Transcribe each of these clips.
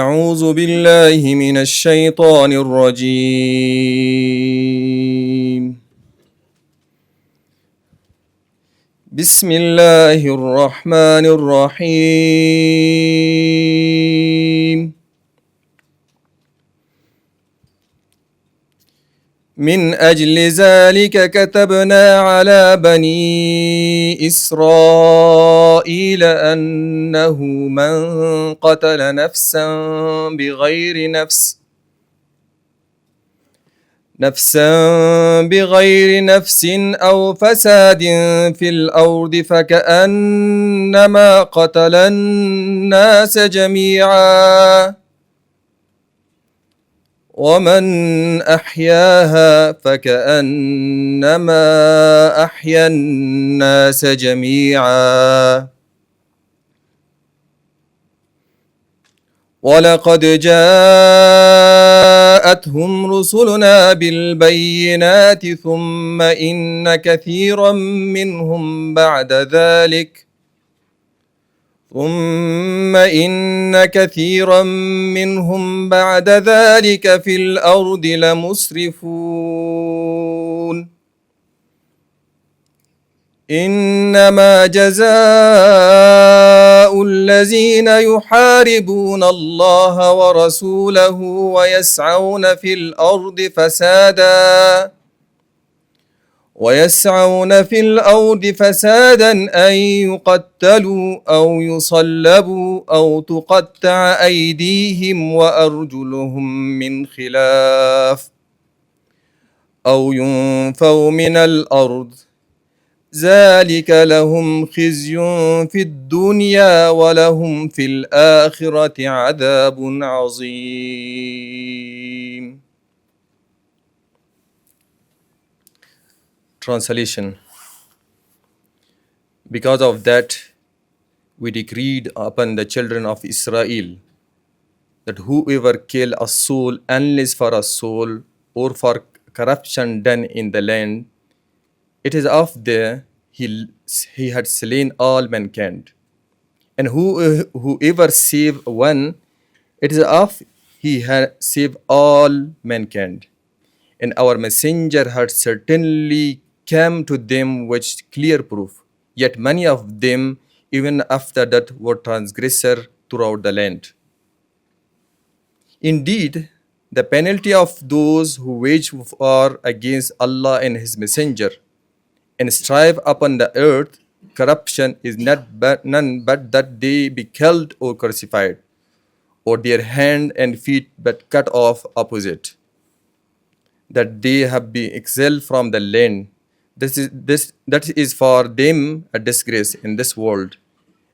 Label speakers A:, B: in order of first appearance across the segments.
A: أعوذ بالله من الشيطان الرجيم. بسم الله الرحمن الرحيم. من أجل ذلك كتبنا على بني إسرائيل أنه من قتل نفسا بغير نفس أو فساد في الأرض فكأنما قتل الناس جميعا ومن أحياها فكأنما أحيا الناس جميعا ولقد جاءتهم رسلنا بالبينات ثم إن كثيرا منهم بعد ذلك في الأرض لمسرفون. إنما جزاء الذين يحاربون الله ورسوله ويسعون في الأرض فسادا أن يقتلوا أو يصلبوا أو تقطع أيديهم وأرجلهم من خلاف أو ينفوا من الأرض ذلك لهم خزي في الدنيا ولهم في الآخرة عذاب عظيم. Translation. Because of that, we decreed upon the children of Israel that whoever kill a soul unless for a soul or for corruption done in the land, it is of he had slain all mankind. And whoever save one, it is of he had saved all mankind. And our messenger had certainly come to them with clear proof. Yet many of them, even after that, were transgressors throughout the land. Indeed, the penalty of those who wage war against Allah and His messenger and strive upon the earth corruption is none but that they be killed or crucified, or their hand and feet but cut off opposite, that they have been exiled from the land. That is for them a disgrace in this world,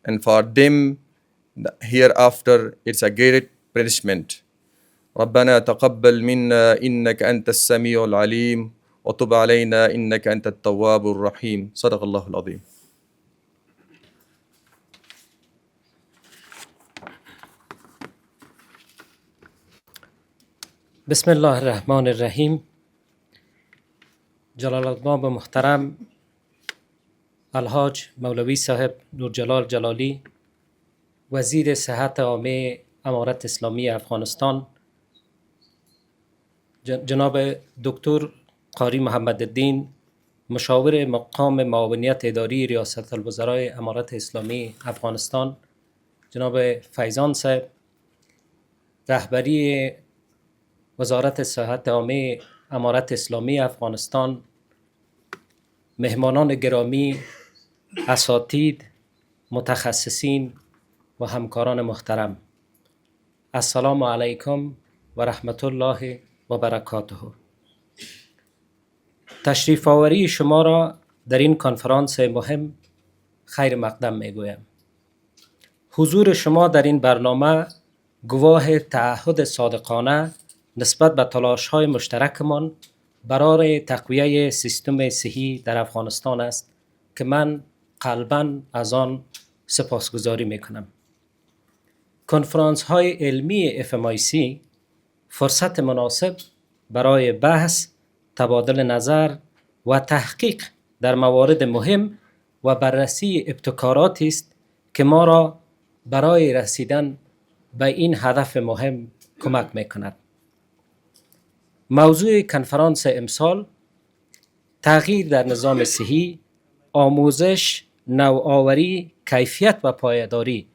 A: and for them hereafter it's a great punishment. ربنا تقبل منا إنك أنت السميع العليم وتب علينا إنك أنت التواب الرحيم. صدق الله العظيم.
B: بسم الله الرحمن الرحیم. جلال الباب محترم الحاج مولوی صاحب نورجلال جلالی، وزیر صحت عامه امارت اسلامی افغانستان، جناب دکتر قاری محمد الدین، مشاور مقام معاونیت اداری ریاست الوزرای امارت اسلامی افغانستان، جناب فیضان صاحب، رهبری وزارت صحت عامه امارت اسلامی افغانستان، مهمانان گرامی، اساتید، متخصصین و همکاران محترم، السلام علیکم و رحمت الله و برکاته. تشریف آوری شما را در این کنفرانس مهم خیر مقدم میگویم. حضور شما در این برنامه گواه تعهد صادقانه نسبت به تلاش‌های مشترکمان برای تقویت سیستم صحی در افغانستان است که من قلباً از آن سپاسگزاری میکنم. کنفرانس های علمی Fmic فرصت مناسب برای بحث، تبادل نظر و تحقیق در موارد مهم و بررسی ابتکاراتی است که ما را برای رسیدن به این هدف مهم کمک میکند. موضوع کنفرانس امسال تغییر در نظام صحی، آموزش، نوآوری، کیفیت و پایداری،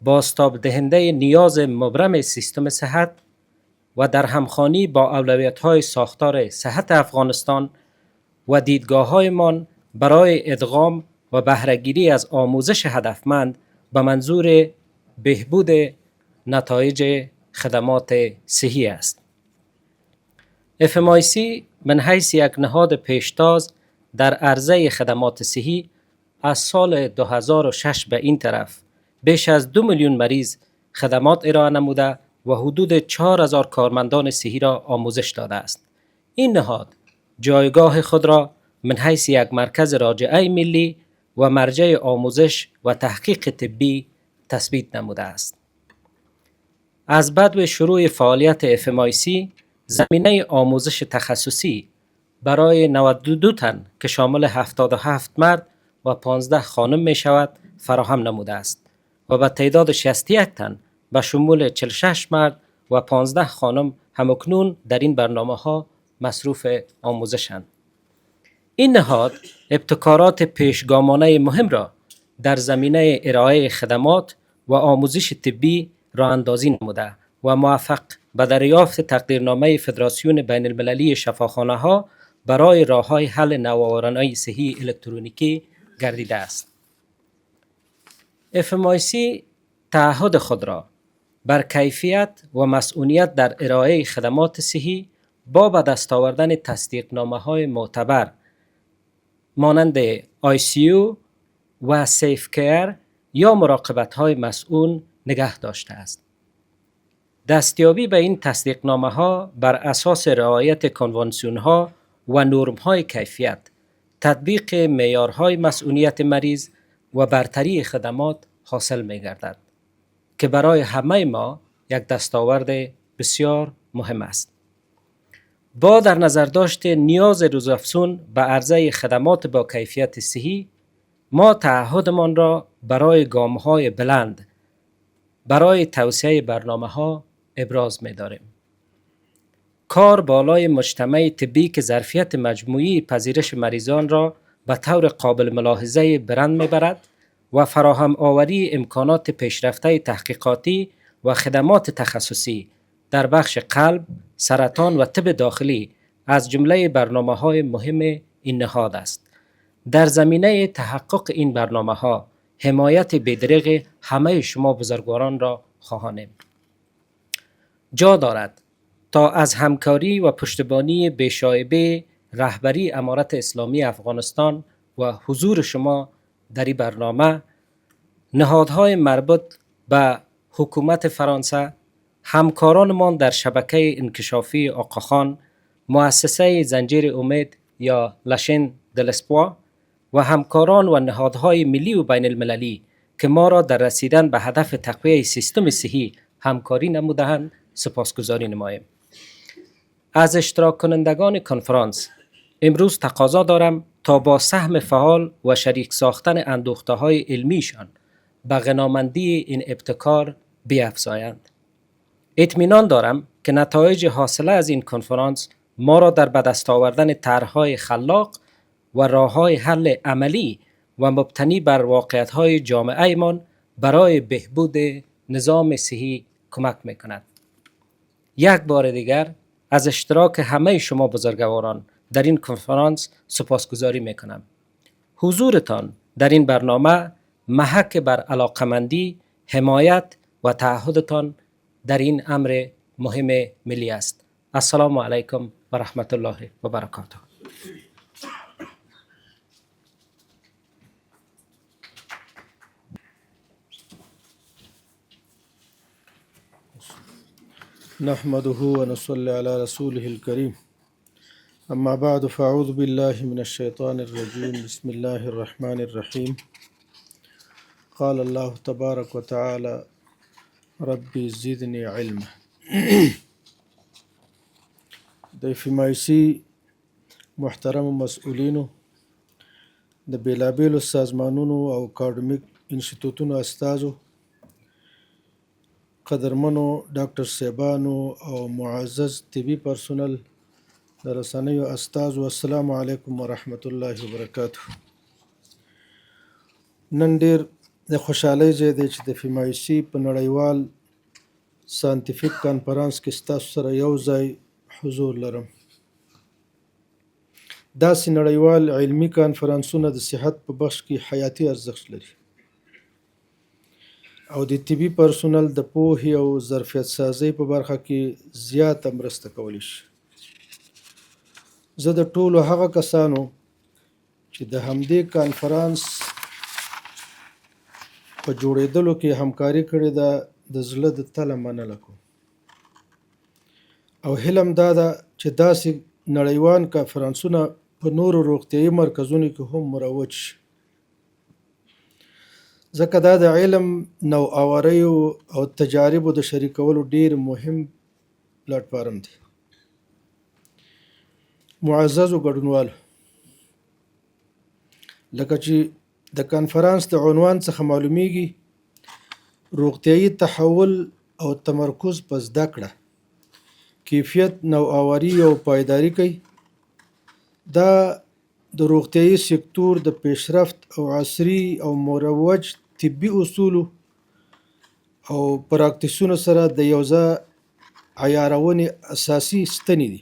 B: بازتاب دهنده نیاز مبرم سیستم صحت و در همخوانی با اولویت‌های ساختار صحت افغانستان و دیدگاه‌هایمان برای ادغام و بهره‌گیری از آموزش هدفمند به منظور بهبود نتایج خدمات صحی است. Fmic من حیث یک نهاد پیشتاز در عرصه خدمات صحی از سال 2006 به این طرف بیش از 2 میلیون مریض خدمات ارائه نموده و حدود 4000 کارمندان صحی را آموزش داده است. این نهاد جایگاه خود را من حیث یک مرکز راجعه ملی و مرجع آموزش و تحقیق طبی تثبیت نموده است. از بدو شروع فعالیت Fmic زمینه آموزش تخصصی برای 92 تن که شامل 77 مرد و 15 خانم می شود فراهم نموده است و به تعداد 61 تن به شمول 46 مرد و 15 خانم همکنون در این برنامه ها مصروف آموزشند. این نهاد ابتکارات پیشگامانه مهم را در زمینه ارائه خدمات و آموزش طبی راه اندازی نموده و موفق به دریافت تقدیرنامه فدراسیون بین المللی شفاخانه ها برای راه‌های حل نوآورانه صحی الکترونیکی گردیده است. Fmic تعهد خود را بر کیفیت و مسئولیت در ارائه خدمات صحی با به دست آوردن تصدیقنامه‌های معتبر مانند ICU و سیف کیر یا مراقبت‌های مسئول نگه داشته است. دستیابی به این تصدیقنامه‌ها بر اساس رعایت کنوانسیون‌ها و نرم‌های کیفیت، تطبیق معیارهای مسئولیت مریض و برتری خدمات حاصل می‌گردد که برای همه ما یک دستاورد بسیار مهم است. با در نظر داشت نیاز روزافزون به عرضه خدمات با کیفیت صحی، ما تعهدمان را برای گام‌های بلند برای توسعه برنامه‌ها ابراز می‌داریم. کار بالای مجتمع طبی که ظرفیت مجموعی پذیرش مریضان را به طور قابل ملاحظه برند می‌برد و فراهم آوری امکانات پیشرفته تحقیقاتی و خدمات تخصصی در بخش قلب، سرطان و طب داخلی از جمله برنامه‌های مهم این نهاد است. در زمینه تحقق این برنامه‌ها حمایت بی‌دریغ همه شما بزرگواران را خواهانیم. جا دارد تا از همکاری و پشتیبانی بی‌شایبه رهبری امارت اسلامی افغانستان و حضور شما در این برنامه، نهادهای مربوط به حکومت فرانسه، همکارانمان در شبکه انکشافی آقاخان، مؤسسه زنجیر امید یا لاشین دلسپوا و همکاران و نهادهای ملی و بین المللی که ما را در رسیدن به هدف تقویت سیستم صحی همکاری نموده‌اند سپاسگزاری نماییم. از اشتراک کنندگان کنفرانس امروز تقاضا دارم تا با سهم فعال و شریک ساختن اندوخته‌های علمیشان به غنامندی این ابتکار بیفزایند. اطمینان دارم که نتایج حاصله از این کنفرانس ما را در به دست آوردن طرح‌های خلاق و راه‌های حل عملی و مبتنی بر واقعیت‌های جامعه‌مان برای بهبود نظام صحی کمک می‌کند. یک بار دیگر از اشتراک همه شما بزرگواران در این کنفرانس سپاسگزاری می‌کنم. حضورتان در این برنامه محک بر علاقمندی، حمایت و تعهدتان در این امر مهم ملی است. السلام علیکم و رحمت الله و برکاته.
C: نحمده و نصلي على رسوله الكريم اما بعد فاعوذ بالله من الشيطان الرجيم بسم الله الرحمن الرحيم قال الله تبارك وتعالى ربي زدني علما. د Fmic محترم مسؤلینو، د بیلابیلو سازمانونو او اکاډمیک انستیتوتونو استازو، قدرمنو ډاکټر صاحبانو او معزز طبي پرسونل د رسنیو استازو، السلام علیکم ورحمت الله وبرکاته. نن ډیر د خوشحالۍ ځای دی چې د فمایسي په نړیوال ساینتیفیک کانفرانس کې ستاسو سره یو ځای حضور لرم. داسې نړیوال علمي کانفرانسونه د صحت په بخش کې حیاتي ارزښت لري او د طبي پرسونل د پوهې او ظرفیت سازۍ په برخه کې زیاته مرسته کولی شي. زه د ټولو هغه کسانو چې د همدې کانفرانس په جوړېدلو کې همکاري کړې ده د زړه د تله مننه کوم او هیله م دا ده چې داسې نړیوال کانفرانسونه په نورو روغتیایي مرکزونو کې هم مروج شي، ځکه دا د علم، نوآوریو او تجاربو د شریکولو ډیر مهم پلیټفارم دی. معززو ګډونوالو، لکه چې د کانفرانس د عنوان څخه معلومیږي، روغتیایي تحول او تمرکز په زده کړه، کیفیت، نوآوري او پایداري کوي. دا د روغتیایي سکتور د پیشرفت او عصري او مروج طبي اصولو او پراکتیسونو سره د یو ځای عیارونې اساسي ستنې دي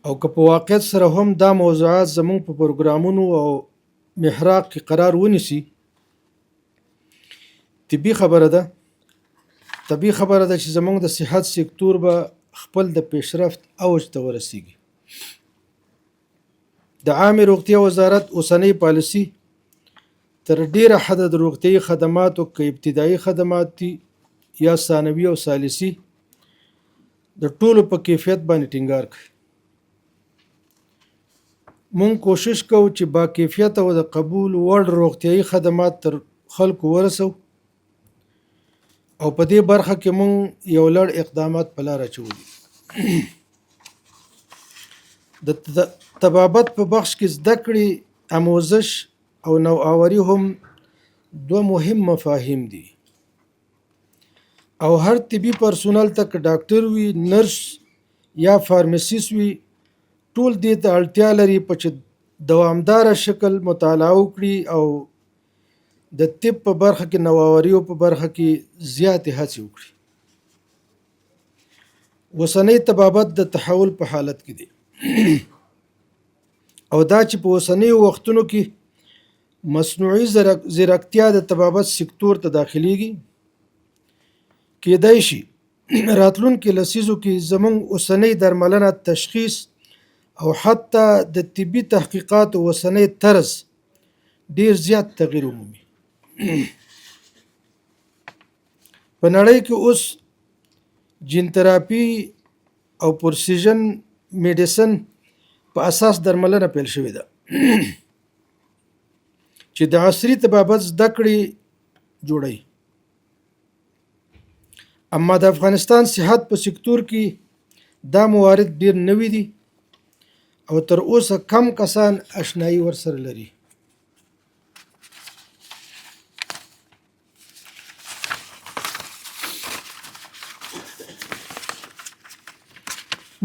C: او که په واقعیت سره هم دا موضوعات زموږ په پروګرامونو او محراق کې قرار ونیسي، طبي خبره ده چې زموږ د صحت سکتور به خپل د پیشرفت اوج ته ورسیږي. د عامې روغتیا وزارت اوسنۍ پالیسي تر ډیره حده د روغتیایي خدماتو که ابتدایي خدمات دي یا ثانوي او ثالثي د ټولو په کیفیت باندې ټینګار کوي. مونږ کوشش کوو چې با کیفیت او د قبول وړ روغتیایي خدمات تر خلکو ورسو او په دې برخه کې مونږ یو لړ اقدامات په لار اچولي. د طبابت په بخش کې زده کړې، آموزش او نوآوري هم دوه مهم مفاهیم دي او هر طبي پرسونل ته که ډاکټر وي، نرس یا فارمسیست وي، ټول دې ته اړتیا لري په چې دوامداره شکل مطالعه وکړي او د طب په برخه کې، نوآوریو په برخه کې زیاتې هڅې وکړي. اوسنۍ طبابت د تحول په حالت کې دی او دا چې په اوسنیو وختونو کې مصنوعي ځیرکتیا د طبابت سکتور ته داخلیږي، کېدای شي راتلونکي لسیزو کې زموږ اوسنۍ درملنه، تشخیص او حتی د طبي تحقیقاتو اوسنۍ طرز ډیر زیات تغییر ومومي. په نړۍ کې اوس جین تراپي او پرسیژن میډیسن په اساس درملنه پیل شوې ده چې د عصري طبابت زده کړې جوړوي. اما د افغانستان صحت په سکتور کې دا موارد ډیر نوي دي او تر اوسه کم کسان اشنایي ورسره لري.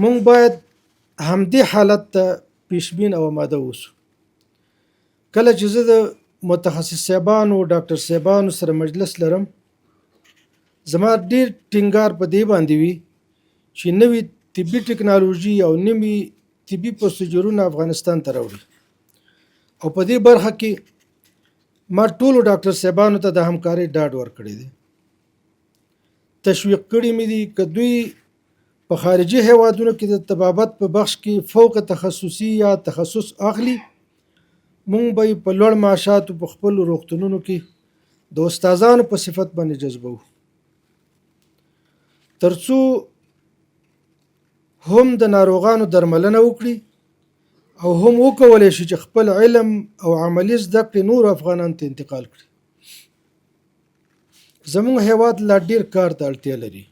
C: مونږ باید همدې حالت ته پیشبین او آماده اوسو. کله چې زه د متخصص صاحبانو، ډاکټر صاحبانو سره مجلس لرم، زما ډیر ټینګار په دې باندې وي چې نوې طبي ټکنالوژي او نوې طبي پروسیجرونه افغانستان ته راوړي او په دې برخه کې ما ټولو ډاکټر صاحبانو ته د همکارۍ ډاډ ورکړی دی. تشویق کړي مې دي که دوی په خارجي هیوادونو کې د طبابت په بخش کې فوق تخصصي یا تخصص اخلي، مونږ به په لوړ معاشاتو په خپلو روغتونونو کې د استادانو په صفت باندې جذبو، ترڅو هم د ناروغانو درملنه وکړي او هم وکولی شي چې خپل علم او عملي زده کړې نورو افغانانو ته انتقال کړي. زموږ هیواد لا ډیر کار ته اړتیا لري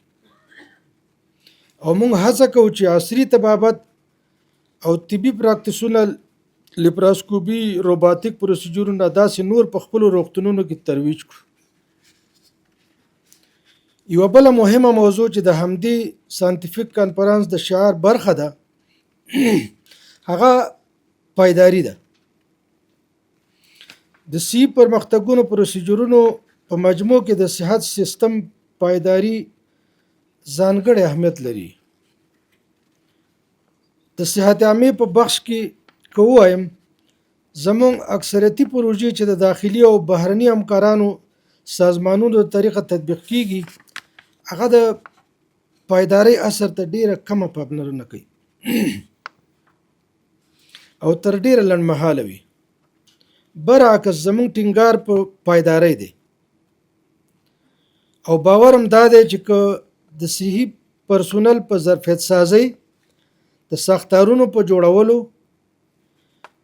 C: او موږ هڅه کوو چې عصري طبابت او طبي پراکتیسونه، لیپراسکوپي، روباتیک پروسیجرونه داسې نور په خپلو روغتونونو کې ترویج کړو. یوه بله مهمه موضوع چې د همدې ساینتیفیک کانفرانس د شعار برخه ده هغه پایداری ده. د صحي پرمختګونو پروسیجرونو په مجموع کې د صحت سیستم پایداری ځانګړی اهمیت لري. د صحت عامې په بخش کې که ووایم زمونږ اکثریتي پروژې چې د داخلي او بهرني همکارانو سازمانونو د طریقه تطبیق کیږي هغه د پایداری اثر ته ډیره کمه پاملرنه کوي او تر ډیره لنډمهاله وي. برعکس زمونږ ټینګار په پایداری دی او باورم دا دی چې که د صحي پرسونل په ظرفیت سازی، د ساختارونو په جوړولو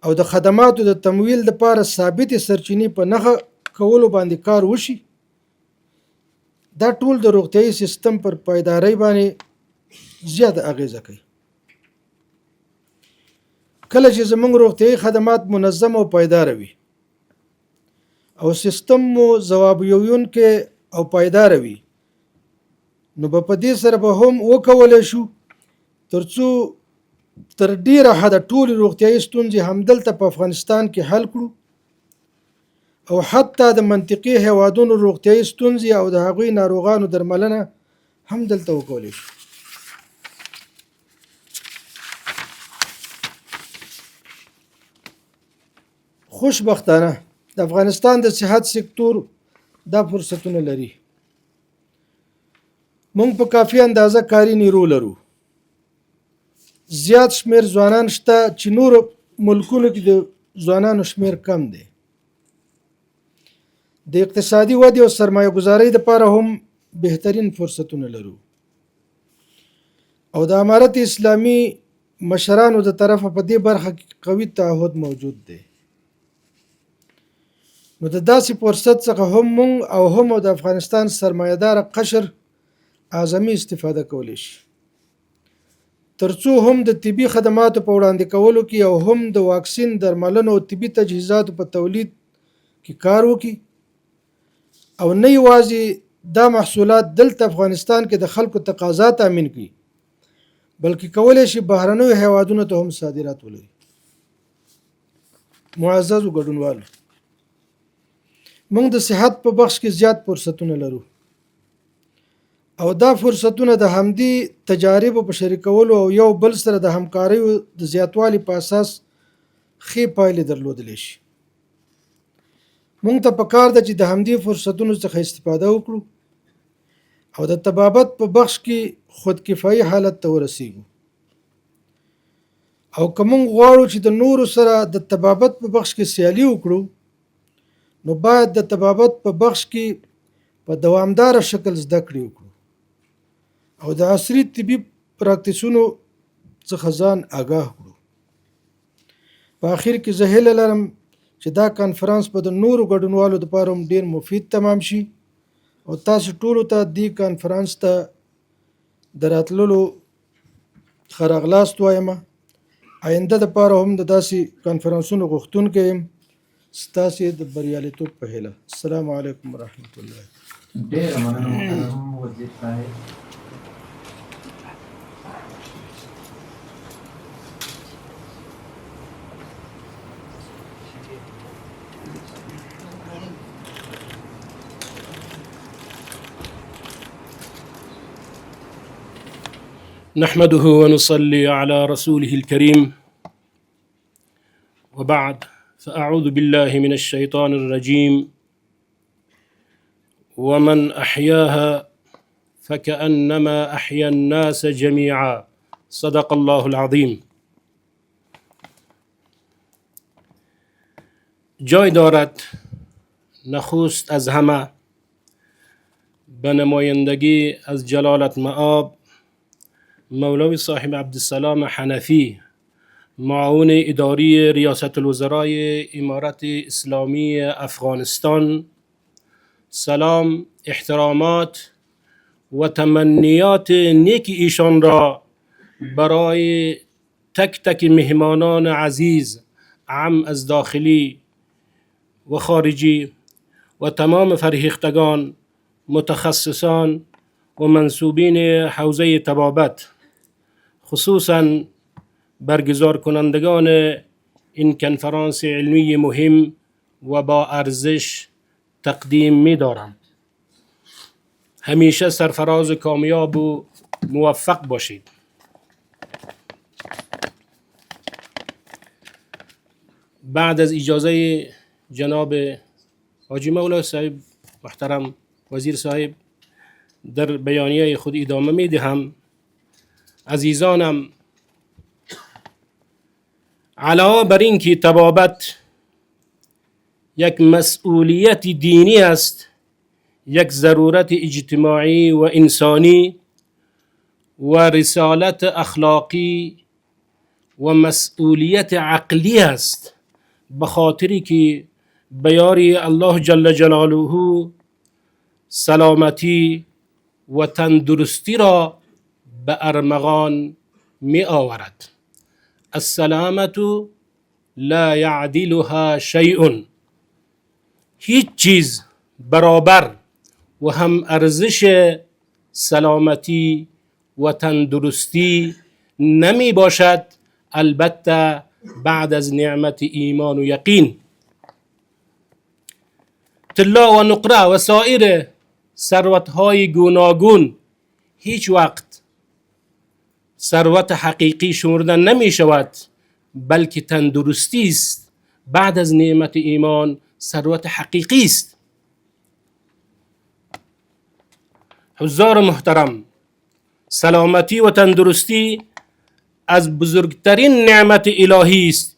C: او د خدماتو د تمویل لپاره ثابتې سرچینې په نښه کولو باندې کار وشي، دا ټول د روغتیايي سیستم پر پایداری باندې زیاته اغیزه کوي. کله چې زموږ روغتیايي خدمات منظم او پایداره وي او سیستم مو ځواب ویونکی او پایداره وي، نو په دې سره به هم وکولی شو ترڅو تر ډیره حده ټولې روغتیايي ستونزې همدلته په افغانستان کې حل کړو او حتی د منطقي هیوادونو روغتیايي ستونزې او د هغوی ناروغانو درملنه هم دلته وکولی شو. خوشبختانه د افغانستان د صحت سکتور دا فرصتونه لري. مونږ په کافي اندازه کاري نیرو لرو. زیات شمیر ځوانان شته چې نور ملکونو کې د ځوانانو شمیر کم دی. د اقتصادي ودې او سرمایه گذارۍ لپاره هم بهترین فرصتونه لرو او د امارت اسلامي مشرانو د طرفه په دې برخه کې قوي تعهد موجود دی. نو د داسې فرصت څخه هم مونږ او هم د افغانستان سرمایه‌دار قشر اعظمي استفاده کولی شي ترڅو هم د طبي خدماتو په وړاندې کولو کې او هم د واکسین، درملنو او طبي تجهیزاتو په تولید کې کار وکړي او نه یوازې دا محصولات دلته افغانستان کې د خلکو تقاضا تامین کړي بلکې کولی شي بهرنیو هیوادونو ته هم صادرات ولري. معززو ګډونوالو، موږ د صحت په بخش کې زیات فرصتونه لرو او دا فرصتونه د همدې تجاربو په شریکولو او یو بل سره د همکاریو د زیاتوالي په اساس ښې پایلې درلودلی شي. موږ ته پکار ده چې د همدې فرصتونو څخه استفاده وکړو او د طبابت په بخش کې خودکفایي حالت ته ورسیږو او که موږ غواړو چې د نورو سره د طبابت په بخش کې سیالي وکړو نو باید د طبابت په بخش کې په دوامداره شکل زده کړې وکړو او د عصري طبي پراکتیسونو څخه ځان آګاه کړو. په آخر کې زه هیله لرم چې دا کانفرانس به د نورو ګډونوالو لپاره هم ډیر مفید تمام شي او تاسو ټولو ته دې کانفرانس ته د راتللو ښه راغلاست وایم. آینده دپاره هم د داسې کانفرانسونو غوښتونکی یم. ستاسې د بریالیتوب په هیله. السلام علیکم ورحمت الله.
D: ډېره مننه محترم وزیر صاحب.
E: نحمده ونصلي على رسوله الكريم وبعد فأعوذ بالله من الشيطان الرجيم ومن أحياها فكأنما أحيا الناس جميعا صدق الله العظيم. جای دارد نخست از همه به نمایندگی از جلالت مآب مولوی صاحب عبدالسلام حنفی، معاون اداری ریاست الوزرای امارت اسلامی افغانستان، سلام، احترامات و تمنیات نیک ایشان را برای تک تک مهمانان عزیز عام از داخلی و خارجی و تمام فرهیختگان، متخصصان و منصوبین حوزه طبابت، خصوصا برگزار کنندگان این کنفرانس علمی مهم و با ارزش تقدیم می دارم. همیشه سرفراز کامیاب و موفق باشید. بعد از اجازه جناب حاجی مولا صاحب محترم وزیر صاحب، در بیانیه خود ادامه می دهم. عزیزانم، علاوه بر این که طبابت یک مسئولیت دینی است، یک ضرورت اجتماعی و انسانی و رسالت اخلاقی و مسئولیت عقلی است، به خاطری که بیاری الله جل جلاله سلامتی و تندرستی را به ارمغان می آورد. السلامت لا یعدلها شیء، هیچ چیز برابر و هم ارزش سلامتی و تندرستی نمی باشد، البته بعد از نعمت ایمان و یقین. طلا و نقره و سایر ثروت‌های گوناگون هیچ وقت ثروت حقیقی شمرده نمی شود، بلکه تندرستی است بعد از نعمت ایمان ثروت حقیقی است. حضار محترم، سلامتی و تندرستی از بزرگترین نعمت الهی است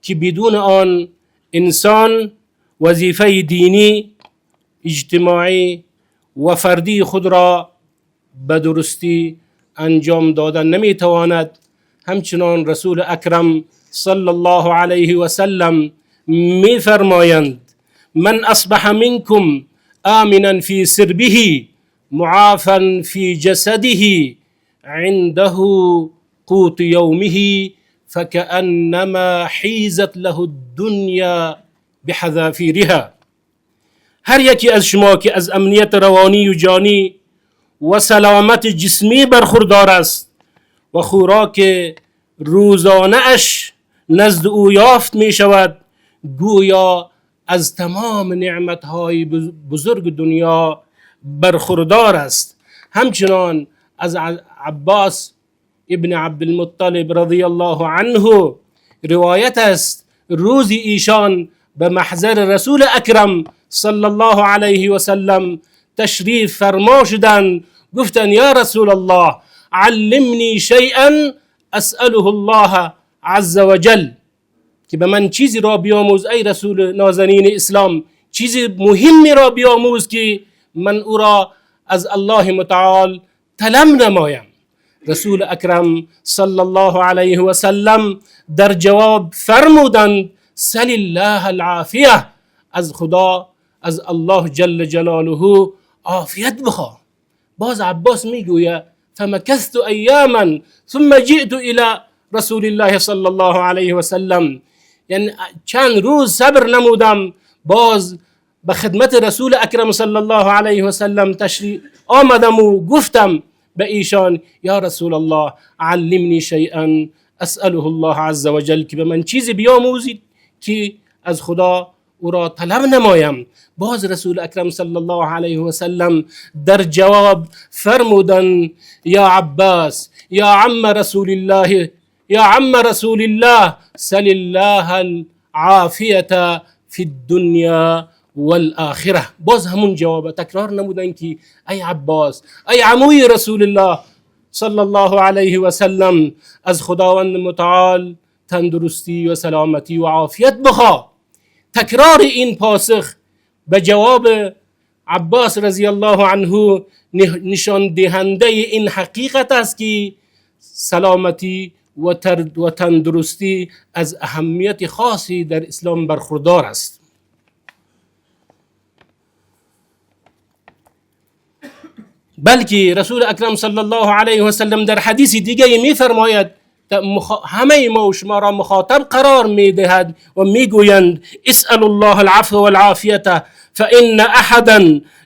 E: که بدون آن انسان وظیفه دینی، اجتماعی و فردی خود را به درستی انجام دادن نمی تواند. همچنان رسول اکرم صلی الله علیه و سلم می فرمایند: من اصبح منکم آمنا فی سربه معافا فی جسده عنده قوت یومه فکأنما حیزت له الدنیا بحذافیرها. هر یکی از شما که از امنیت روانی و جانی و سلامت جسمی برخوردار است و خوراک روزانه اش نزد او یافت می شود، گویا از تمام نعمتهای بزرگ دنیا برخوردار است. همچنان از عباس ابن عبدالمطلب رضی الله عنه روایت است روزی ایشان به محضر رسول اکرم صلی الله علیه و سلم تشریف فرما شدند. گفتند: یا رسول الله، علمنی شیئا اسأله الله عز وجل، که به من چیزی را بیاموز ای رسول نازنین اسلام، چیزی مهمی را بیاموز که من او را از الله متعال طلب نمایم. رسول اکرم صلی الله علیه و سلم در جواب فرمودند: سل الله العافیه، از خدا، از الله جل جلاله عافیت بخواه. باز عباس میگوید: فمکثت ایاما ثم جئت الى رسول الله صلی الله علیه و سلم، یعنی چند روز صبر نمودم، باز به خدمت رسول اکرم صلی الله علیه و سلم تشریف آمدم و گفتم به ایشان: یا رسول الله، علمنی شیئا اسأله الله عز وجل، که به من چیزی بیاموزید که از خدا او را طلب نمایم. باز رسول اکرم صلی الله علیه و سلم در جواب فرمودند: یا عباس، یا عم رسول الله، یا عم رسول الله، سل الله العافیة فی الدنیا والآخره. باز همون جواب تکرار نمودن که ای عباس، ای عموی رسول الله صلی الله علیه و سلم، از خداوند متعال تندرستی و سلامتی و عافیت بخواه. تکرار این پاسخ به جواب عباس رضی الله عنه نشان دهنده این حقیقت است که سلامتی و تندرستی از اهمیت خاصی در اسلام برخوردار است. بلکه رسول اکرم صلی الله علیه و سلم در حدیث دیگه می فرماید، همه ما و شما را مخاطب قرار می دهد و می گویند: اسأل الله العفو والعافیة فإن أحدا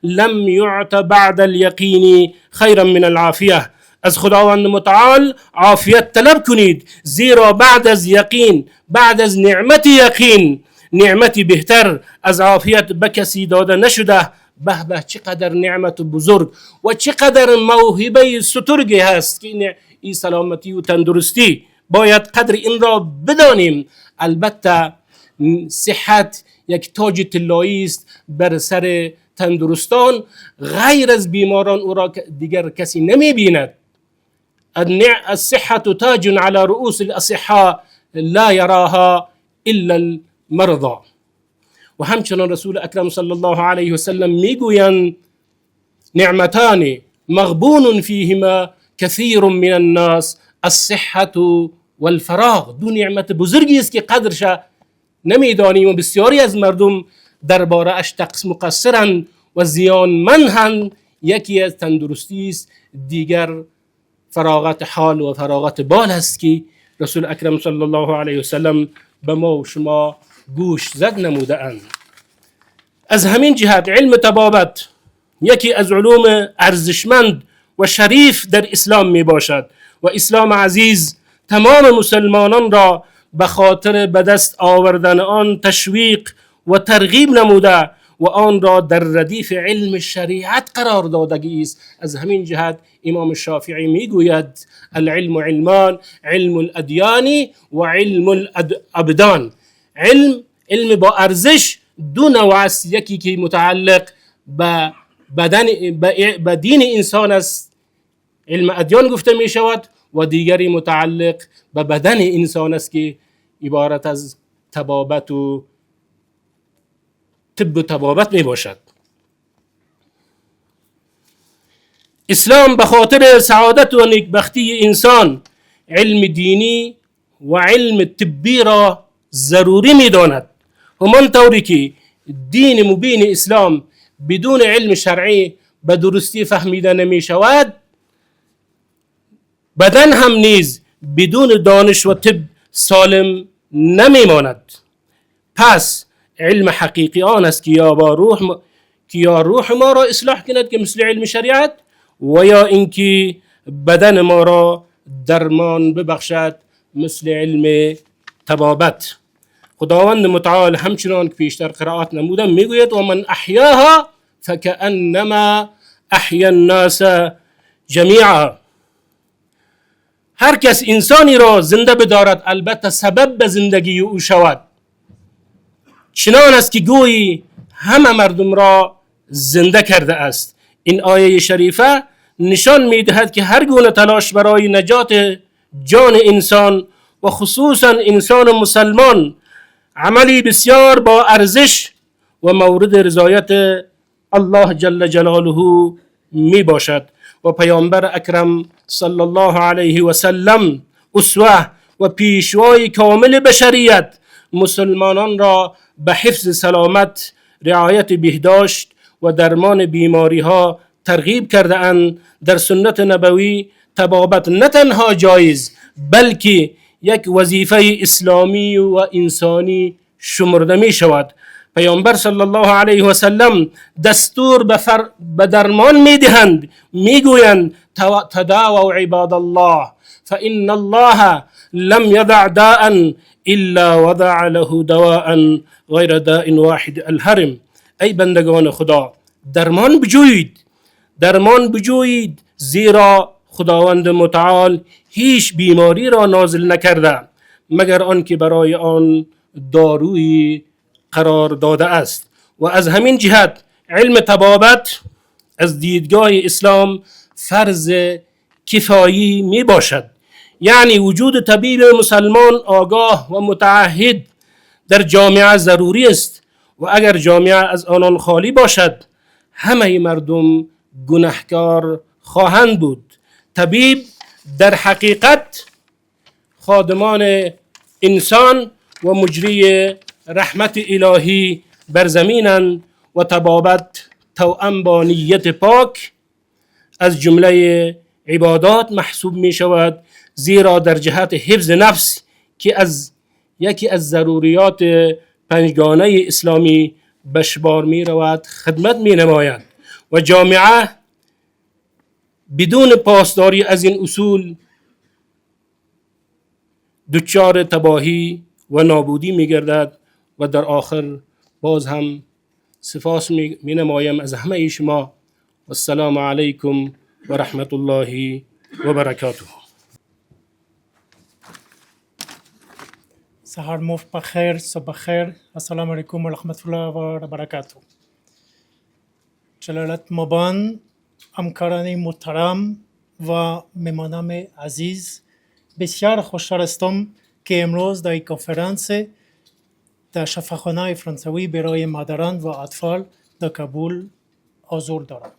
E: لم يعط بعد اليقين خيرا من العافية. از خداوند متعال عافیت طلب کنید، زیرا بعد از یقین، بعد از نعمت یقین، نعمتی بهتر از عافیت به کسی داده نشده. به به چقدر نعمت بزرگ و چقدر موهبه سترگی هست که این سلامتی و تندرستی. باید قدر این را بدانیم. البته صحت یک تاج طلایی است بر سر تندرستان، غیر از بیماران او را دیگر کسی نمی بیند. الصحة تاج على رؤوس الأصحاء لا يراها إلا المرضى. و همچنان رسول اکرم صلی الله علیه و سلم میگویند نعمتان مغبون فیهما کثیر من الناس الصحة والفراغ. دو نعمت بزرگی است که قدرش نمیدانیم و بسیاری از مردم درباره اش مقصرند و زیانمندند. یکی از تندرستی است، دیگر فراغت حال و فراغت بال است که رسول اکرم صلی الله علیه و سلم به ما و شما گوش زد نموده اند. از همین جهت علم طبابت یکی از علوم ارزشمند و شریف در اسلام می باشد و اسلام عزیز تمام مسلمانان را به خاطر به دست آوردن آن تشویق و ترغیب نموده و آن را در ردیف علم شریعت قرار دادگی است. از همین جهت امام شافعی میگوید العلم علمان، علم الادیان و علم الابدان. علم با ارزش دو نوع است، یکی که متعلق به به دین انسان است، علم ادیان گفته می شود، و دیگری متعلق به بدن انسان است که عبارت از طبابت و طب و طبابت می باشد. اسلام به خاطر سعادت و نیکبختی انسان علم دینی و علم طبی را ضروری می داند. همان طوری که دین مبین اسلام بدون علم شرعی به درستی فهمیده نمی شود، بدن هم نیز بدون دانش و طب سالم نمی ماند. پس علم حقیقی آن است که یا روح ما را اصلاح کند که مثل علم شریعت، و یا اینکه بدن ما را درمان ببخشد مثل علم طبابت. خداوند متعال همچنان که پیشتر قرائت نمودم میگوید و من احیاها فکأنما احیا الناس جمیعا. هر کس انسانی را زنده بدارد البته سبب به زندگی او شود، چنان است که گویی همه مردم را زنده کرده است. این آیه شریفه نشان میدهد که هر گونه تلاش برای نجات جان انسان و خصوصا انسان مسلمان عملی بسیار با ارزش و مورد رضایت الله جل جلاله می باشد. و پیامبر اکرم صلی الله علیه و سلم اسوه و پیشوای کامل بشریت مسلمانان را به حفظ سلامت، رعایت بهداشت و درمان بیماری ها ترغیب کرده اند. در سنت نبوی طبابت نه تنها جایز بلکه یک وظیفه اسلامی و انسانی شمرده می شود. پیامبر صلی الله علیه و سلم دستور به درمان می دهند، می گویند تداووا عباد الله فإن الله لم يدع داء الا وضع له دواء غیر داء واحد الهرم. ای بندگان خدا، درمان بجویید زیرا خداوند متعال هیچ بیماری را نازل نکرده مگر آنکه برای آن دارویی قرار داده است. و از همین جهت علم طبابت از دیدگاه اسلام فرض کفایی می باشد. یعنی وجود طبیب مسلمان آگاه و متعهد در جامعه ضروری است و اگر جامعه از آنان خالی باشد همه مردم گناهکار خواهند بود. طبیب در حقیقت خادمان انسان و مجری رحمت الهی بر زمینند و طبابت توأم با نیت پاک از جمله عبادات محسوب می شود، زیرا در جهت حفظ نفس که از یکی از ضروریات پنجگانه اسلامی بشبار می رود، خدمت می نماید و جامعه بدون پاسداری از این اصول دچار تباهی و نابودی می گردد. و در آخر باز هم سپاس می نمایم از همه شما و السلام علیکم و رحمت الله و برکاته.
F: سهار مفت بخیر، صبح بخیر. السلام علیکم و رحمت الله و برکاته. جلالت مبان، همکاران محترم و مهمانان عزیز، بسیار خوشحال هستم که امروز در این کنفرانس در شفاخانه فرانسوی برای مادران و اطفال در کابل حضور دارم.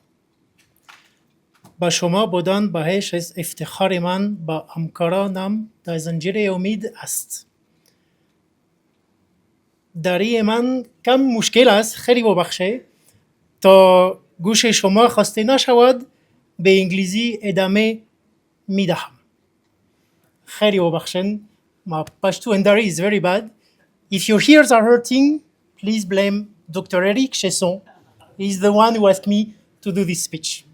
F: با شما بودن باعث از افتخار من با همکارانم در زنجیره امید است. دری من کم مشکل است، خیلی ببخشید تا گوش شما خسته نشود به انگلیسی ادامه میدهم. خیلی ببخشید. My Pashto and Dari is very bad. If your ears are hurting, please blame Dr. Eric Chesson. He's the one who asked me to do this speech.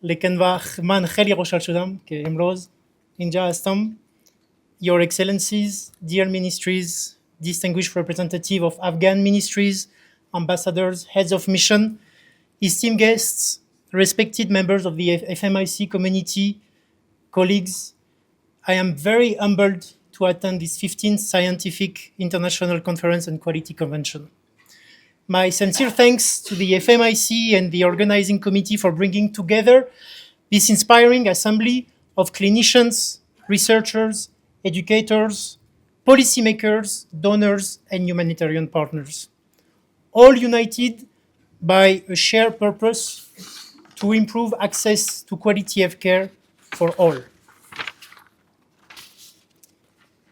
F: لیکن من خیلی خوشحال شدم که امروز اینجا هستم. Your Excellencies, dear ministries, distinguished representative of Afghan ministries, ambassadors, heads of mission, esteemed guests, respected members of the FMIC community, colleagues, I am very humbled to attend this 15th Scientific International Conference on Quality Convention. My sincere thanks to the FMIC and the organizing committee for bringing together this inspiring assembly of clinicians, researchers, educators, policymakers, donors, and humanitarian partners, all united by a shared purpose to improve access to quality health care for all.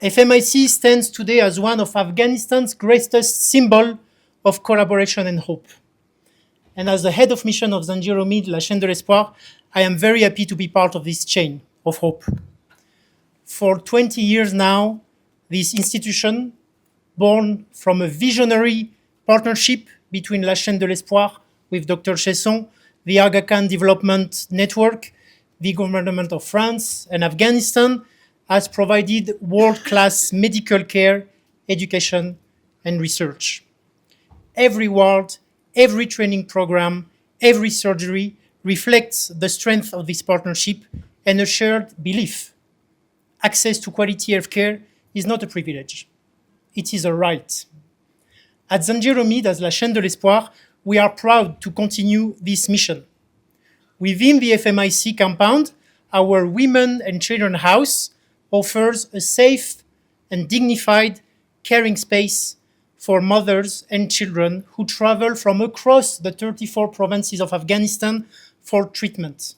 F: FMIC stands today as one of Afghanistan's greatest symbols of collaboration and hope. And as the head of mission of Zanjir Omid, La Chaîne de l'Espoir, I am very happy to be part of this chain of hope. For 20 years now, this institution, born from a visionary partnership between La Chaîne de l'Espoir with Dr. Chesson, the Aga Khan Development Network, the government of France and Afghanistan, has provided world-class medical care, education, and research. Every ward, every training program, every surgery reflects the strength of this partnership and a shared belief. Access to quality healthcare is not a privilege, it is a right. At Zanjir Omid, as La Chaîne de l'Espoir, we are proud to continue this mission. Within the FMIC compound, our Women and Children House offers a safe and dignified caring space for mothers and children who travel from across the 34 provinces of Afghanistan for treatment.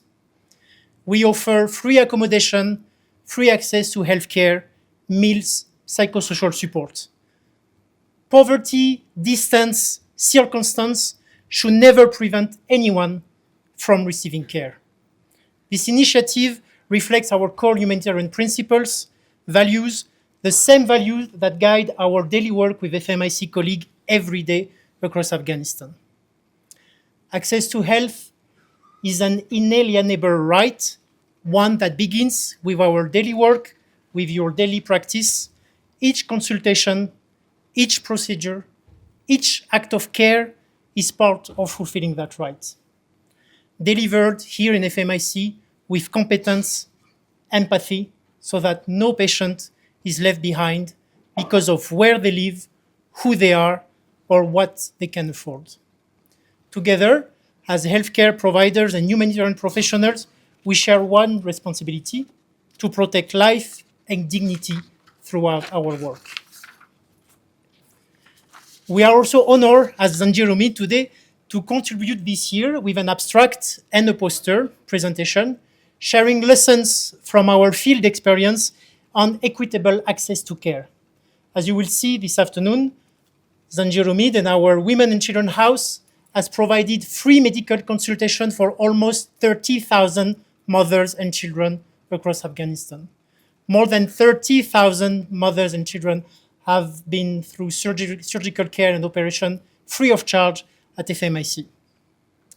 F: We offer free accommodation, free access to healthcare, meals, psychosocial support. Poverty, distance, circumstance should never prevent anyone from receiving care. This initiative reflects our core humanitarian principles, values, the same values that guide our daily work with FMIC colleagues every day across Afghanistan. Access to health is an inalienable right, one that begins with our daily work, with your daily practice. Each consultation, each procedure, each act of care is part of fulfilling that right. Delivered here in FMIC with competence, empathy, so that no patient is left behind because of where they live, who they are, or what they can afford. Together, as healthcare providers and humanitarian professionals, we share one responsibility: to protect life and dignity throughout our work. We are also honored as Zanjir Omid today to contribute this year with an abstract and a poster presentation sharing lessons from our field experience on equitable access to care. As you will see this afternoon, Zanjir Omid and our Women and Children House has provided free medical consultation for almost 30,000 mothers and children across Afghanistan. More than 30,000 mothers and children have been through surgical care and operation free of charge at FMIC.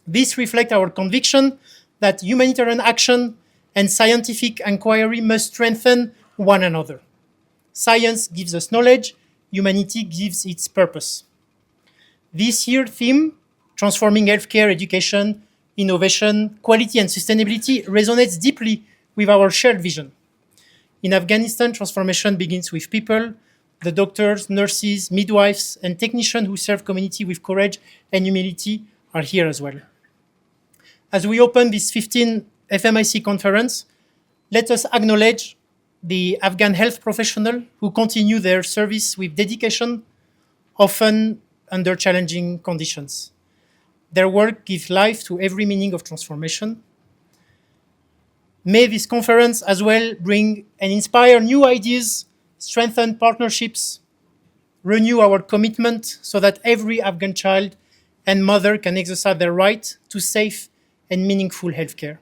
F: This reflects our conviction that humanitarian action and scientific inquiry must strengthen one another. Science gives us knowledge, humanity gives its purpose. This year's theme, transforming healthcare, education, innovation, quality, and sustainability, resonates deeply with our shared vision. In Afghanistan, transformation begins with people, the doctors, nurses, midwives, and technicians who serve community with courage and humility are here as well. As we open this 15th FMIC conference, let us acknowledge the Afghan health professionals who continue their service with dedication, often under challenging conditions. Their work gives life to every meaning of transformation. May this conference as well bring and inspire new ideas, strengthen partnerships, renew our commitment so that every Afghan child and mother can exercise their right to safe and meaningful healthcare.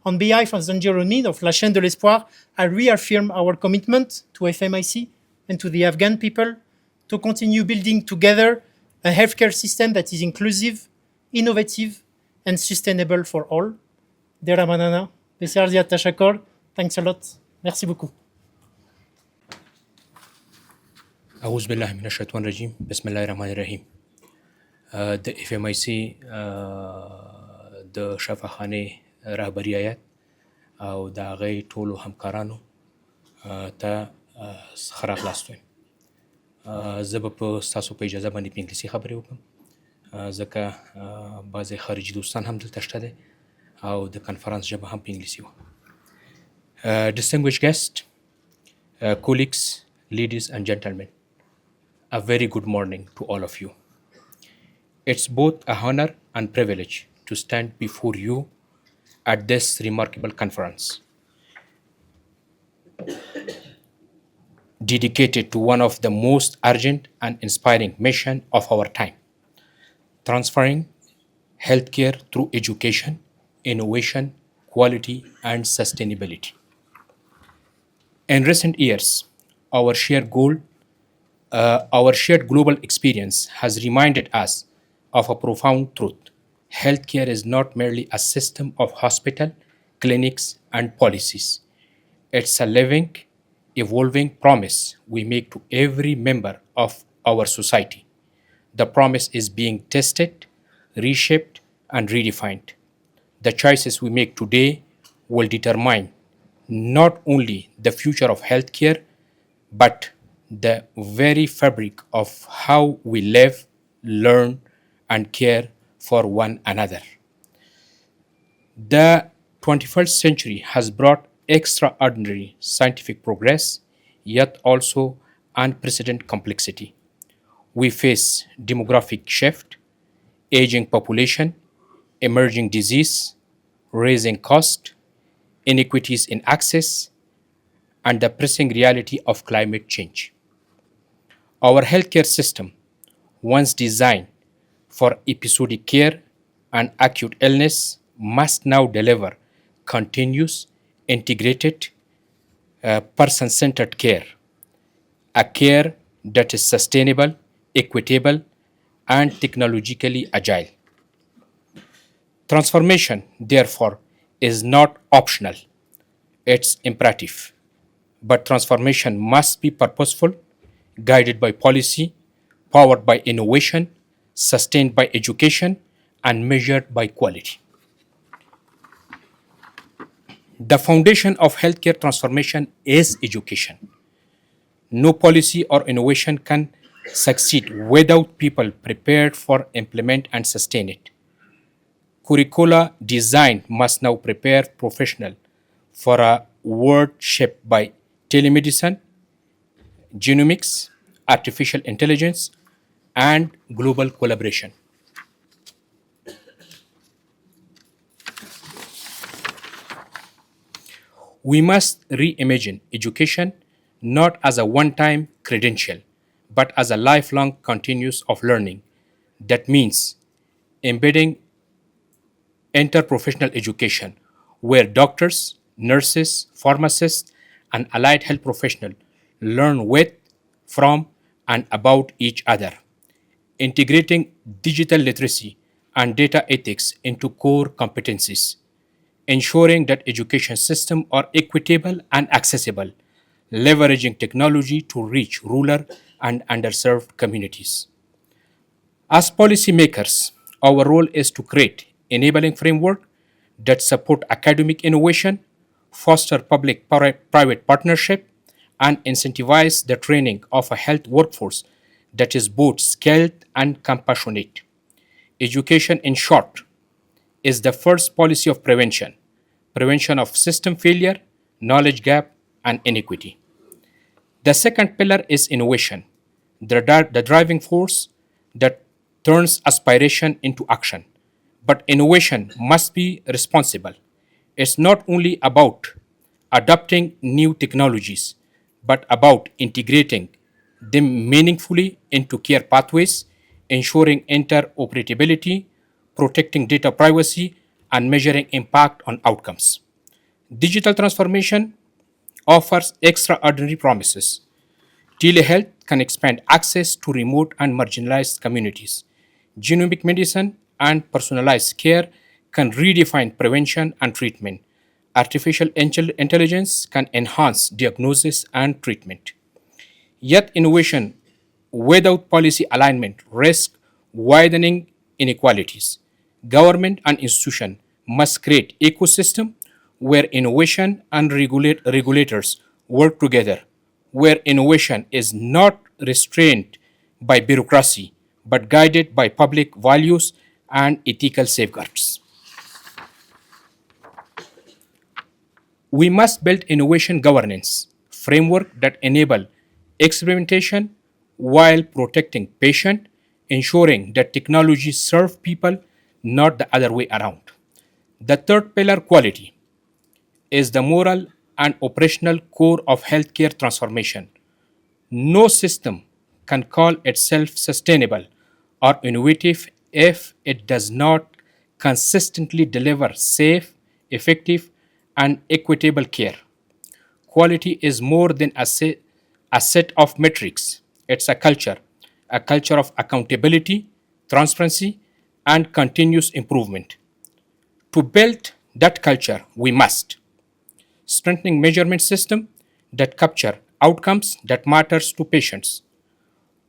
F: On behalf of the Environment of La Chaîne de l'Espoir, I reaffirm our commitment to FMIC and to the Afghan people to continue building together a healthcare system that is inclusive, innovative, and sustainable for all. Dera Manana, بسیار زیاد تشکر. Thanks a lot. Merci beaucoup.
G: أعوذ بالله من الشیطان الرجیم بسم الله الرحمن الرحیم. د FMIC د شفاخانه رهبری هیئت او د هغې ټولو همکارانو ته ښه راغلاست وایم. زه به په ستاسو په اجازه باندې په انګلیسي خبرې وکړم ځکه بعضې خارجي دوستان هم دلته شته دی او د کنفرانس ژبه هم په انګلیسي وه. Distinguished guests, colleagues, ladies and gentlemen, a very good morning to all of you. It's both a honor and privilege to stand before you at this remarkable conference, dedicated to one of the most urgent and inspiring missions of our time, transferring healthcare through education, innovation, quality, and sustainability. In recent years, our shared global experience has reminded us of a profound truth. Healthcare is not merely a system of hospitals, clinics, and policies. It's a living, evolving promise we make to every member of our society. The promise is being tested, reshaped, and redefined. The choices we make today will determine not only the future of healthcare, but the very fabric of how we live, learn, and care for one another. The 21st century has brought extraordinary scientific progress, yet also unprecedented complexity. We face demographic shift, aging population, emerging disease, rising cost, inequities in access, and the pressing reality of climate change. Our healthcare system, once designed for episodic care and acute illness, must now deliver continuous, integrated, person-centered care, a care that is sustainable, equitable, and technologically agile. Transformation, therefore, is not optional, it's imperative. But transformation must be purposeful, guided by policy, powered by innovation, sustained by education, and measured by quality. The foundation of healthcare transformation is education. No policy or innovation can succeed without people prepared for implement and sustain it. Curricula design must now prepare professionals for a world shaped by telemedicine, genomics, artificial intelligence, and global collaboration. We must reimagine education not as a one-time credential, but as a lifelong continuous of learning. That means embedding interprofessional education, where doctors, nurses, pharmacists, and allied health professionals learn with, from, and about each other, integrating digital literacy and data ethics into core competencies, ensuring that education systems are equitable and accessible, leveraging technology to reach rural and underserved communities. As policymakers, our role is to create enabling framework that support academic innovation, foster public-private partnership, and incentivize the training of a health workforce that is both skilled and compassionate. Education, in short, is the first policy of prevention of system failure, knowledge gap, and inequity. The second pillar is innovation, the driving force that turns aspiration into action. But innovation must be responsible. It's not only about adopting new technologies, but about integrating them meaningfully into care pathways, ensuring interoperability, protecting data privacy, and measuring impact on outcomes. Digital transformation offers extraordinary promises. Telehealth can expand access to remote and marginalized communities. Genomic medicine and personalized care can redefine prevention and treatment. Artificial intelligence can enhance diagnosis and treatment. Yet innovation without policy alignment risks widening inequalities. Government and institutions must create ecosystem where innovation and regulators work together, where innovation is not restrained by bureaucracy but guided by public values and ethical safeguards. We must build innovation governance framework that enable experimentation while protecting patient, ensuring that technology serve people, not the other way around. The third pillar, quality, is the moral and operational core of healthcare transformation. No system can call itself sustainable or innovative if it does not consistently deliver safe, effective, and equitable care. Quality is more than a set of metrics. It's a culture of accountability, transparency, and continuous improvement. To build that culture, we must strengthening measurement system that capture outcomes that matters to patients,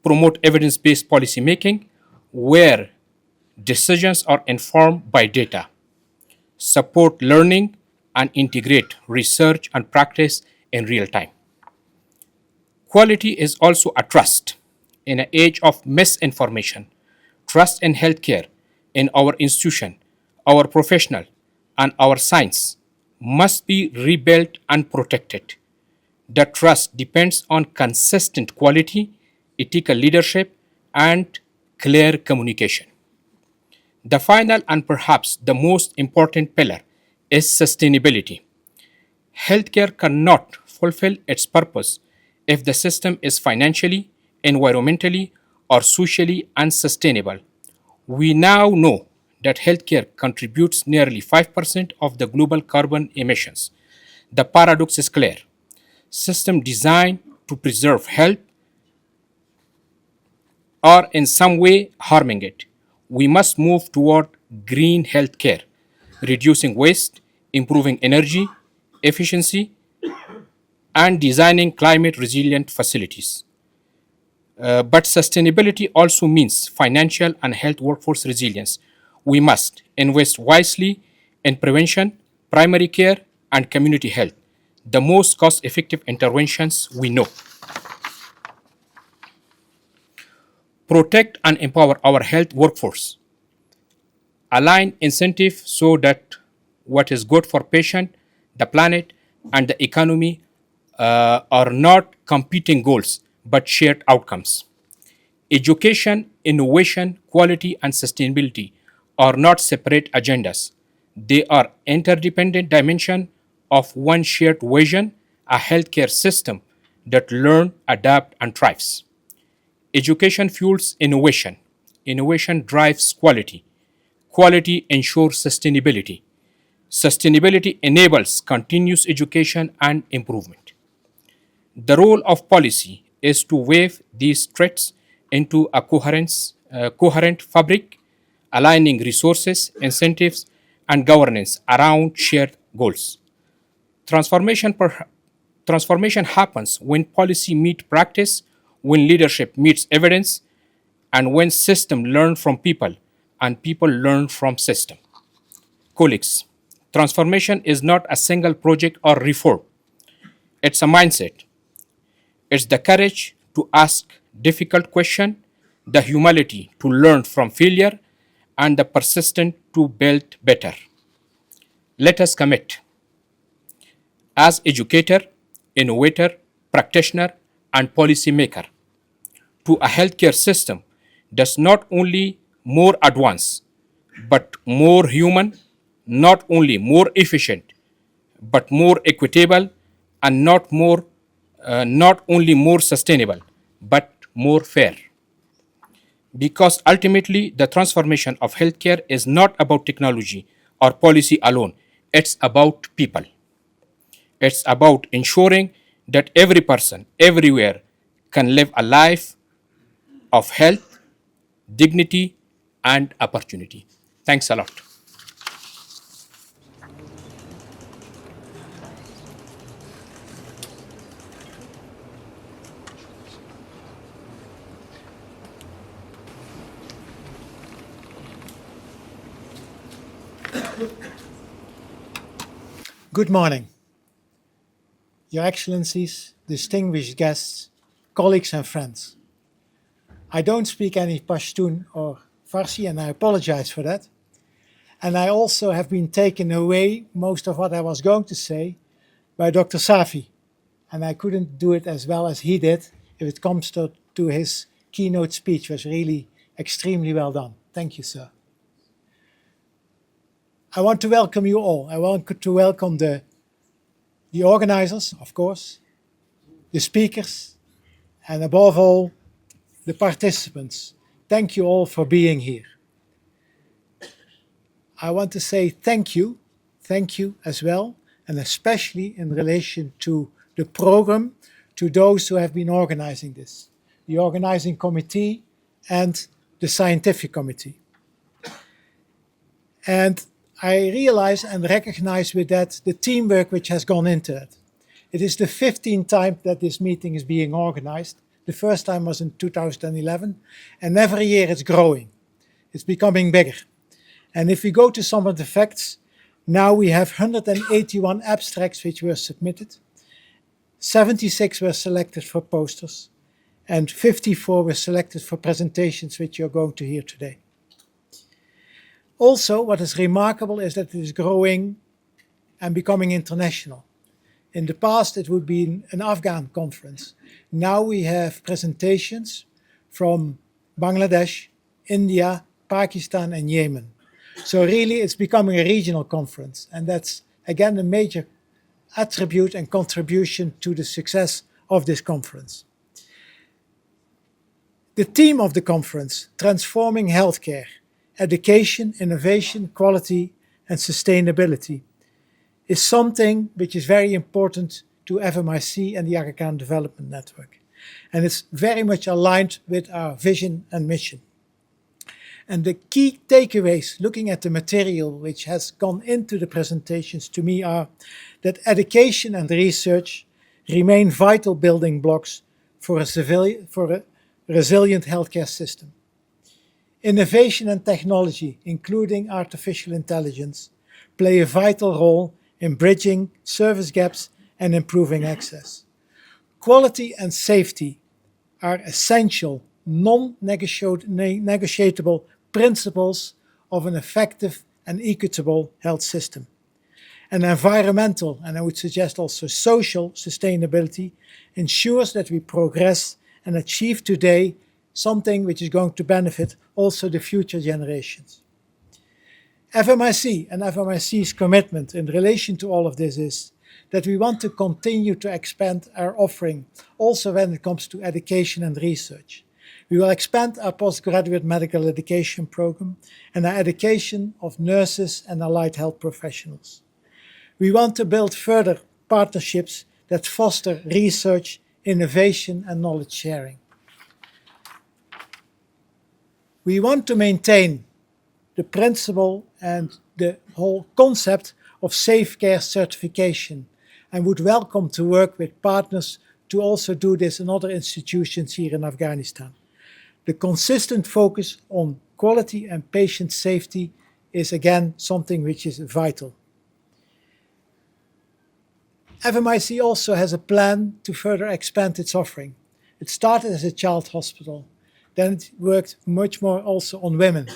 G: promote evidence-based policy making where decisions are informed by data, support learning, and integrate research and practice in real time. Quality is also a trust in an age of misinformation. Trust in healthcare, in our institution, our professional, and our science must be rebuilt and protected. The trust depends on consistent quality, ethical leadership, and clear communication. The final and perhaps the most important pillar is sustainability. Healthcare cannot fulfill its purpose if the system is financially, environmentally, or socially unsustainable. We now know that healthcare contributes nearly 5% of the global carbon emissions. The paradox is clear. Systems designed to preserve health are in some way harming it. We must move toward green healthcare, reducing waste, improving energy efficiency, and designing climate resilient facilities. But sustainability also means financial and health workforce resilience. We must invest wisely in prevention, primary care, and community health, the most cost effective interventions we know. Protect and empower our health workforce. Align incentives so that what is good for patient, the planet, and the economy are not competing goals but shared outcomes. Education, innovation, quality, and sustainability are not separate agendas. They are interdependent dimensions of one shared vision, a healthcare system that learns, adapts, and thrives. Education fuels innovation. Innovation drives quality. Quality ensures sustainability. Sustainability enables continuous education and improvement. The role of policy is to weave these threads into a coherent fabric, aligning resources, incentives, and governance around shared goals. Transformation happens when policy meets practice, when leadership meets evidence, and when systems learn from people and people learn from system. Colleagues, transformation is not a single project or reform. It's a mindset. It's the courage to ask difficult questions, the humility to learn from failure, and the persistence to build better. Let us commit as educator, innovator, practitioner, and policymaker to a healthcare system that's not only more advanced, but more human, not only more efficient, but more equitable, and not only more sustainable, but more fair. Because ultimately, the transformation of healthcare is not about technology or policy alone. It's about people. It's about ensuring that every person, everywhere, can live a life of health, dignity, and opportunity. Thanks a lot.
F: Good morning, Your Excellencies, distinguished guests, colleagues and friends. I don't speak any Pashtun or Farsi, and I apologize for that. And I also have been taken away most of what I was going to say by Dr. Safi, and I couldn't do it as well as he did if it comes to his keynote speech, was really extremely well done. Thank you, sir. I want to welcome you all. I want to welcome the organizers, of course, the speakers, and above all, the participants. Thank you all for being here. I want to say thank you as well, and especially in relation to the program, to those who have been organizing this, the organizing committee and the scientific committee. And I realize and recognize with that the teamwork which has gone into it. It is the 15th time that this meeting is being organized. The first time was in 2011, and every year it's growing. It's becoming bigger. And if we go to some of the facts, now we have 181 abstracts which were submitted, 76 were selected for posters, and 54 were selected for presentations which you're going to hear today. Also, what is remarkable is that it is growing and becoming international. In the past, it would be an Afghan conference. Now we have presentations from Bangladesh, India, Pakistan, and Yemen. So really, it's becoming a regional conference. And that's, again, a major attribute and contribution to the success of this conference. The theme of the conference, Transforming Healthcare, Education, Innovation, Quality, and Sustainability, is something which is very important to FMIC and the Aga Khan Development Network. And it's very much aligned with our vision and mission. And the key takeaways, looking at the material which has gone into the presentations to me, are that education and research remain vital building blocks for a resilient healthcare system. Innovation and technology, including artificial intelligence, play a vital role in bridging service gaps and improving access. Quality and safety are essential, non-negotiable principles of an effective and equitable health system. And environmental, and I would suggest also social sustainability, ensures that we progress and achieve today something which is going to benefit also the future generations. FMIC and FMIC's commitment in relation to all of this is that we want to continue to expand our offering also when it comes to education and research. We will expand our postgraduate medical education program and our education of nurses and allied health professionals. We want to build further partnerships that foster research,
H: innovation and knowledge sharing. We want to maintain the principle and the whole concept of safe care certification and would welcome to work with partners to also do this in other institutions here in Afghanistan. The consistent focus on quality and patient safety is again something which is vital. FMIC also has a plan to further expand its offering. It started as a child hospital, then it worked much more also on women.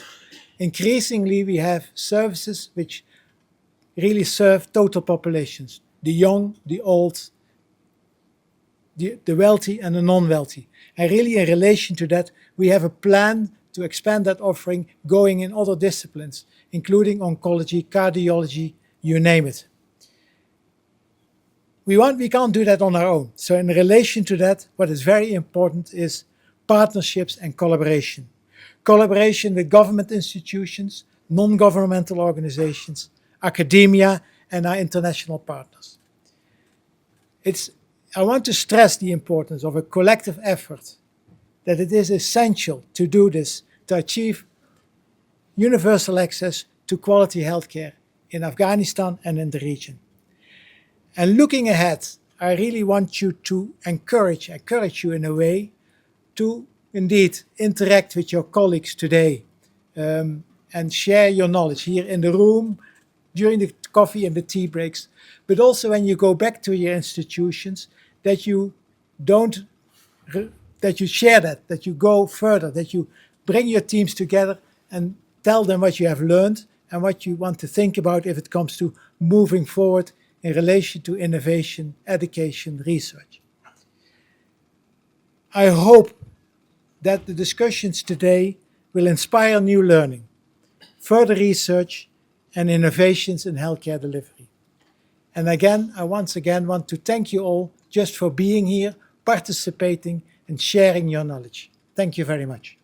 H: Increasingly, we have services which really serve total populations, the young, the old, the wealthy and the non-wealthy. And really in relation to that, we have a plan to expand that offering going in other disciplines, including oncology, cardiology, you name it. We can't do that on our own. So in relation to that, what is very important is partnerships and collaboration. Collaboration with government institutions, non-governmental organizations, academia, and our international partners. I want to stress the importance of a collective effort, that it is essential to do this to achieve universal access to quality healthcare in Afghanistan and in the region. And looking ahead, I really want you to encourage you in a way to indeed interact with your colleagues today and share your knowledge here in the room, during the coffee and the tea breaks, but also when you go back to your institutions, that you share that you go further, that you bring your teams together and tell them what you have learned and what you want to think about if it comes to moving forward in relation to innovation, education, research. I hope that the discussions today will inspire new learning, further research, and innovations in healthcare delivery. And again, I once again want to thank you all just for being here, participating, and sharing your knowledge. Thank you very much.